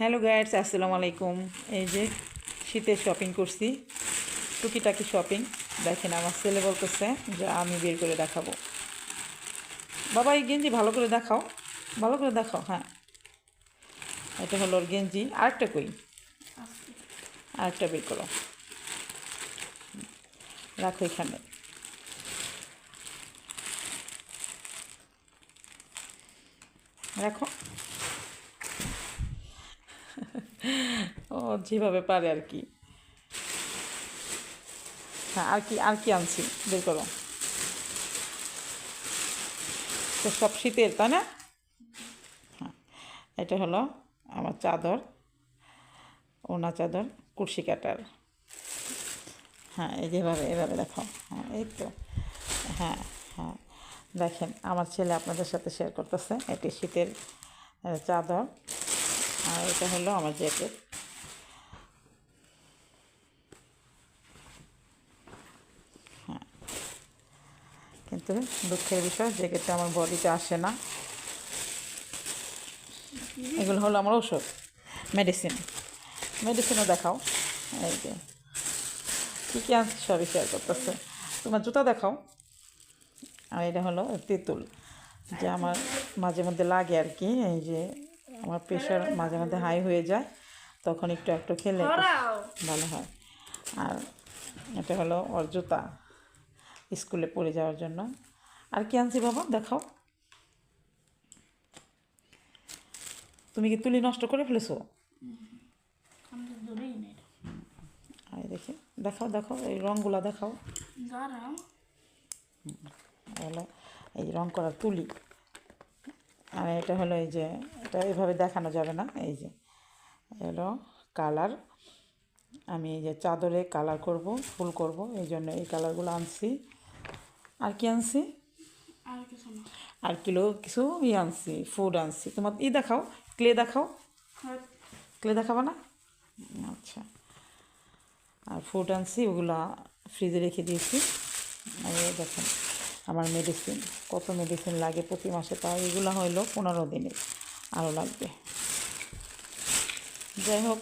Hello guys, আসসালামু আলাইকুম। এই যে শীতের শপিং করছি, টুকিটাকি শপিং। দেখেন আমার ছেলে বলতেছে যে আমি বের করে দেখাবো। বাবা এই গেঞ্জি ভালো করে দেখাও, ভালো করে দেখাও। হ্যাঁ, এটা হলো ওর গেঞ্জি। আরেকটা কই, আরেকটা বের করো, রাখো এখানে। রাখো। ও যেভাবে পারে আর কি। হ্যাঁ, আর কি আনছি বের করো। তো সব শীতের, তাই না? হ্যাঁ, এটা হলো আমার চাদর, ওনা চাদর, কুর্শি কাটার। হ্যাঁ, এই যেভাবে এভাবে দেখাও। হ্যাঁ, এই তো। হ্যাঁ, হ্যাঁ, দেখেন আমার ছেলে আপনাদের সাথে শেয়ার করতেছে। এটি শীতের চাদর, আর এটা হলো আমার জ্যাকেট। হ্যাঁ, কিন্তু দুঃখের বিষয় জ্যাকেটটা আমার বডিতে আসে না। এগুলো হলো আমার ওষুধ, মেডিসিন। মেডিসিনও দেখাও। এই যে কী কী আনছে সবই শেয়ার করতেছে। তোমার জুতা দেখাও। আর এটা হলো তেঁতুল, যে আমার মাঝে মধ্যে লাগে আর কি। এই যে আমার প্রেশার মাঝে মধ্যে হাই হয়ে যায়, তখন একটু একটু খেলে ভালো হয়। আর এটা হলো ওর জুতা, স্কুলে পরে যাওয়ার জন্য। আর কি আনছি বাবা দেখাও। তুমি কি তুলি নষ্ট করে ফেলেছো? আর দেখি, দেখাও দেখাও, এই রঙগুলো দেখাও। হলো এই রং করার তুলি। আর এটা হলো এই যে, এটা এভাবে দেখানো যাবে না। এই যে এলো কালার। আমি এই যে চাদরে কালার করব, ফুল করব, এই জন্য এই কালারগুলো আনছি। আর কি আনছি? আর কিছু আনছি, ফুড আনছি। তোমার দেখাও, ক্লে দেখাও। ক্লে দেখাবা না? আচ্ছা। আর ফুড আনছি, ওগুলা ফ্রিজে রেখে দিয়েছি। আর এই দেখেন আমার মেডিসিন, কত মেডিসিন লাগে প্রতি মাসে, তাও এগুলো হইলো 15 দিনের, আরও লাগবে। যাই হোক,